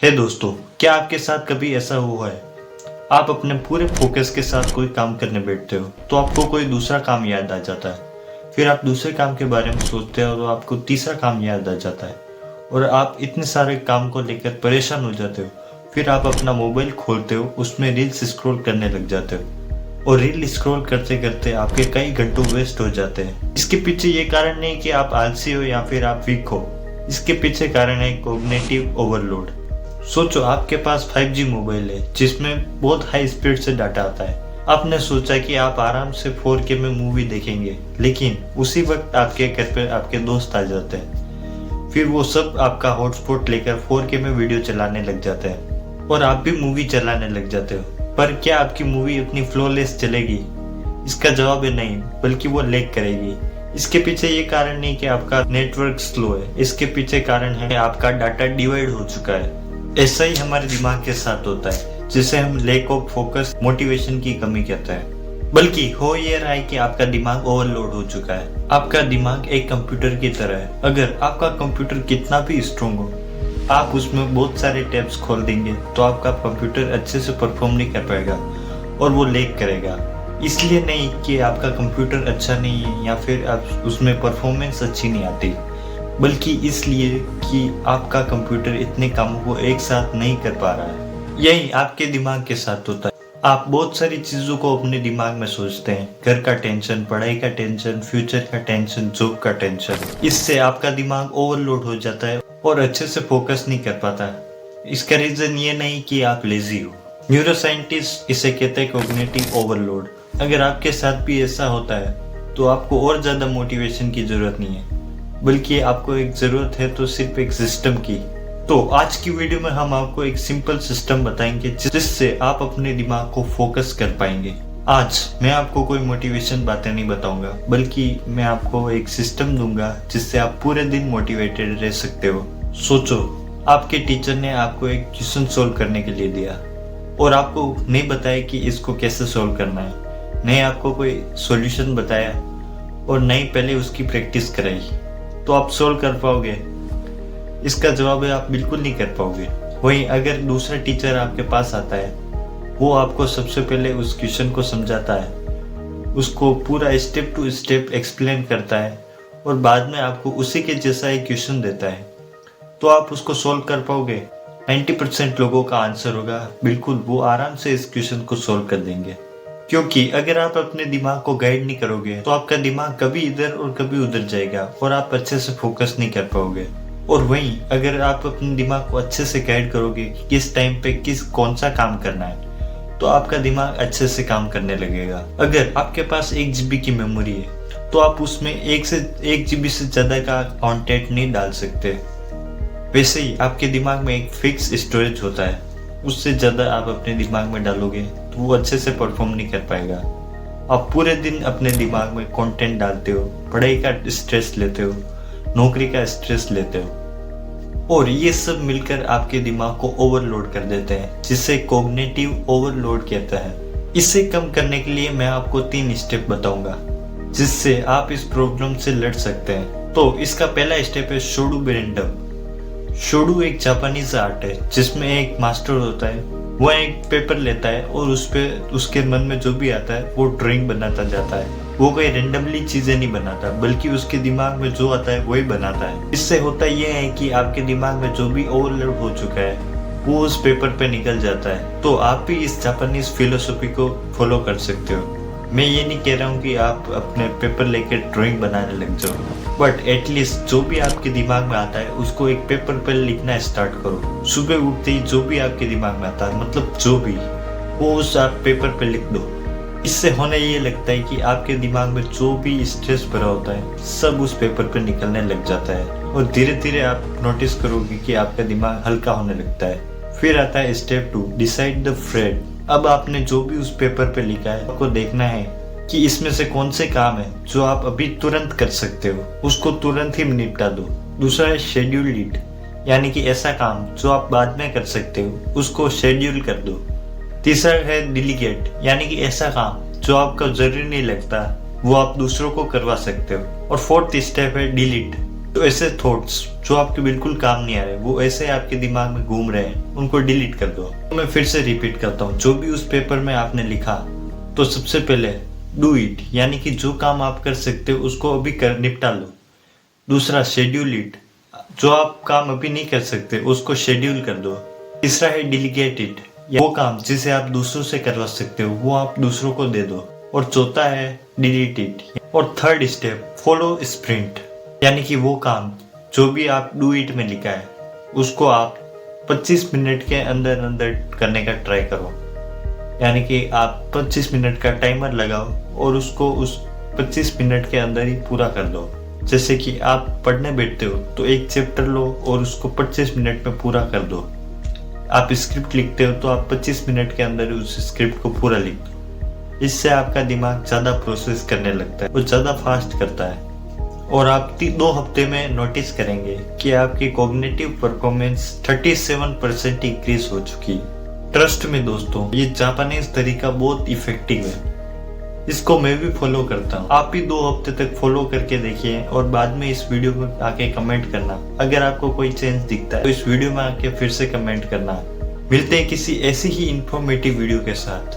हे दोस्तों, क्या आपके साथ कभी ऐसा हुआ है? आप अपने पूरे फोकस के साथ कोई काम करने बैठते हो तो आपको कोई दूसरा काम याद आ जाता है। फिर आप दूसरे काम के बारे में सोचते हो तो आपको तीसरा काम याद आ जाता है और आप इतने सारे काम को लेकर परेशान हो जाते हो। फिर आप अपना मोबाइल खोलते हो, उसमें रील्स स्क्रॉल करने लग जाते हो और रील स्क्रॉल करते करते आपके कई घंटों वेस्ट हो जाते हैं। इसके पीछे ये कारण नहीं कि आप आलसी हो या फिर आप वीक हो। इसके पीछे कारण है कॉग्निटिव ओवरलोड। सोचो, आपके पास 5G मोबाइल है जिसमें बहुत हाई स्पीड से डाटा आता है। आपने सोचा कि आप आराम से 4K में मूवी देखेंगे, लेकिन उसी वक्त आपके घर पे आपके दोस्त आ जाते हैं। फिर वो सब आपका हॉटस्पॉट लेकर 4K में वीडियो चलाने लग जाते हैं और आप भी मूवी चलाने लग जाते हो। पर क्या आपकी मूवी इतनी फ्लॉलेस चलेगी? इसका जवाब है नहीं, बल्कि वो लैग करेगी। इसके पीछे ये कारण नहीं कि आपका नेटवर्क स्लो है, इसके पीछे कारण है आपका डाटा डिवाइड हो चुका है। ऐसा ही हमारे दिमाग के साथ होता है, जिसे हम लैक ऑफ फोकस, मोटिवेशन की कमी कहते हैं। बल्कि हो ये रहा है कि आपका दिमाग ओवरलोड हो चुका है। आपका दिमाग एक कंप्यूटर की तरह है। अगर आपका कंप्यूटर कितना भी स्ट्रांग हो, आप उसमें बहुत सारे टैब्स खोल देंगे तो आपका कंप्यूटर अच्छे से परफॉर्म नहीं कर पाएगा और वो लैग करेगा। इसलिए नहीं कि आपका कंप्यूटर अच्छा नहीं है या फिर आप उसमें परफॉर्मेंस अच्छी नहीं आती, बल्कि इसलिए कि आपका कंप्यूटर इतने कामों को एक साथ नहीं कर पा रहा है। यही आपके दिमाग के साथ होता है। आप बहुत सारी चीज़ों को अपने दिमाग में सोचते हैं। घर का टेंशन, पढ़ाई का टेंशन, फ्यूचर का टेंशन, जॉब का टेंशन। इससे आपका दिमाग ओवरलोड हो जाता है और अच्छे से फोकस नहीं कर पाता। इसका रीज़न ये नहीं कि आप लेजी हो। न्यूरोसाइंटिस्ट इसे कहते हैं कॉग्निटिव ओवरलोड। अगर आपके साथ भी ऐसा होता है तो आपको और ज़्यादा मोटिवेशन की ज़रूरत नहीं है, बल्कि आपको एक ज़रूरत है तो सिर्फ एक सिस्टम की। तो आज की वीडियो में हम आपको एक सिंपल सिस्टम बताएंगे जिससे आप अपने दिमाग को फोकस कर पाएंगे। आज मैं आपको कोई मोटिवेशन बातें नहीं बताऊंगा, बल्कि मैं आपको एक सिस्टम दूंगा जिससे आप पूरे दिन मोटिवेटेड रह सकते हो। सोचो, आपके टीचर ने आपको एक क्वेश्चन सोल्व करने के लिए दिया और आपको नहीं बताया कि इसको कैसे सोल्व करना है, नहीं आपको कोई सॉल्यूशन बताया और नहीं पहले उसकी प्रैक्टिस कराई, तो आप सोल्व कर पाओगे? इसका जवाब है आप बिल्कुल नहीं कर पाओगे। वहीं अगर दूसरा टीचर आपके पास आता है, वो आपको सबसे पहले उस क्वेश्चन को समझाता है, उसको पूरा स्टेप टू स्टेप एक्सप्लेन करता है और बाद में आपको उसी के जैसा एक क्वेश्चन देता है, तो आप उसको सोल्व कर पाओगे? 90% लोगों का आंसर होगा बिल्कुल, वो आराम से इस क्वेश्चन को सोल्व कर देंगे। क्योंकि अगर आप अपने दिमाग को गाइड नहीं करोगे तो आपका दिमाग कभी इधर और कभी उधर जाएगा और आप अच्छे से फोकस नहीं कर पाओगे। और वहीं अगर आप अपने दिमाग को अच्छे से गाइड करोगे कि किस टाइम पे कौन सा काम करना है, तो आपका दिमाग अच्छे से काम करने लगेगा। अगर आपके पास 1 GB की मेमोरी है तो आप उसमें 1 GB से ज़्यादा का कंटेंट नहीं डाल सकते। वैसे ही आपके दिमाग में एक फिक्स स्टोरेज होता है, उससे ज़्यादा आप अपने दिमाग में डालोगे तो वो अच्छे से परफॉर्म नहीं कर पाएगा। आप पूरे दिन अपने दिमाग में कंटेंट डालते हो, पढ़ाई का स्ट्रेस लेते हो, नौकरी का स्ट्रेस लेते हो और ये सब मिलकर आपके दिमाग को ओवरलोड कर देते हैं, जिसे कॉग्निटिव ओवरलोड कहता है। इसे कम करने के लिए मैं आपको 3 स्टेप बताऊंगा जिससे आप इस प्रॉब्लम से लड़ सकते हैं। तो इसका पहला स्टेप है शोडो बेरेंडम। शोडो एक जापानीज आर्ट है जिसमें एक मास्टर होता है, वो एक पेपर लेता है और उस पे उसके मन में जो भी आता है वो ड्राइंग बनाता जाता है। वो कोई रेंडमली चीजें नहीं बनाता, बल्कि उसके दिमाग में जो आता है वही बनाता है। इससे होता यह है कि आपके दिमाग में जो भी ओवरलोड हो चुका है वो उस पेपर पे निकल जाता है। तो आप भी इस जापानीज फिलोसफी को फॉलो कर सकते हो। मैं ये नहीं कह रहा हूँ कि आप अपने पेपर लेकर ड्राइंग बनाने लग जाओ, बट एटलीस्ट जो भी आपके दिमाग में आता है उसको एक पेपर पर लिखना स्टार्ट करो। सुबह उठते ही जो भी आपके दिमाग में आता है, मतलब जो भी, वो उस आप पेपर पर लिख दो। इससे होने ये लगता है कि आपके दिमाग में जो भी स्ट्रेस भरा होता है सब उस पेपर पर निकलने लग जाता है और धीरे धीरे आप नोटिस करोगे कि आपका दिमाग हल्का होने लगता है। फिर आता है स्टेप 2, डिसाइड द फ्रेड। अब आपने जो भी उस पेपर पे लिखा है आपको देखना है कि इसमें से कौन से काम है जो आप अभी तुरंत कर सकते हो, उसको तुरंत ही निपटा दो। दूसरा है शेड्यूल इट, यानी कि ऐसा काम जो आप बाद में कर सकते हो उसको शेड्यूल कर दो। तीसरा है डिलीगेट, यानी कि ऐसा काम जो आपका जरूरी नहीं लगता वो आप दूसरों को करवा सकते हो। और फोर्थ स्टेप है डिलीट। तो ऐसे थॉट्स जो आपके बिल्कुल काम नहीं आ रहे, वो ऐसे आपके दिमाग में घूम रहे हैं, उनको डिलीट कर दो। तो मैं फिर से रिपीट करता हूँ, जो भी उस पेपर में आपने लिखा, तो सबसे पहले डू इट, यानी कि जो काम आप कर सकते हो उसको अभी कर निपटा लो। दूसरा, शेड्यूल इट, जो आप काम अभी नहीं कर सकते उसको शेड्यूल कर दो। तीसरा है डेलीगेट इट, वो काम जिसे आप दूसरों से करवा सकते हो वो आप दूसरों को दे दो। और चौथा है डिलीट इट। और थर्ड स्टेप, फॉलो स्प्रिंट, यानी कि वो काम जो भी आप डू इट में लिखा है उसको आप 25 मिनट के अंदर अंदर करने का ट्राई करो। यानी कि आप 25 मिनट का टाइमर लगाओ और उसको उस 25 मिनट के अंदर ही पूरा कर दो। जैसे कि आप पढ़ने बैठते हो तो एक चैप्टर लो और उसको 25 मिनट में पूरा कर दो। आप स्क्रिप्ट लिखते हो तो आप 25 मिनट के अंदर उस स्क्रिप्ट को पूरा लिख दो। इससे आपका दिमाग ज़्यादा प्रोसेस करने लगता है और ज़्यादा फास्ट करता है। और आप 2 हफ्ते में नोटिस करेंगे कि आपकी कॉग्निटिव परफॉर्मेंस 37% इंक्रीज हो चुकी है। ट्रस्ट में दोस्तों, ये जापानीज तरीका बहुत इफेक्टिव है, इसको मैं भी फॉलो करता हूँ। आप भी 2 हफ्ते तक फॉलो करके देखिए और बाद में इस वीडियो में आके कमेंट करना। अगर आपको कोई चेंज दिखता है तो इस वीडियो में आके फिर से कमेंट करना। मिलते हैं किसी ऐसी ही इंफॉर्मेटिव वीडियो के साथ।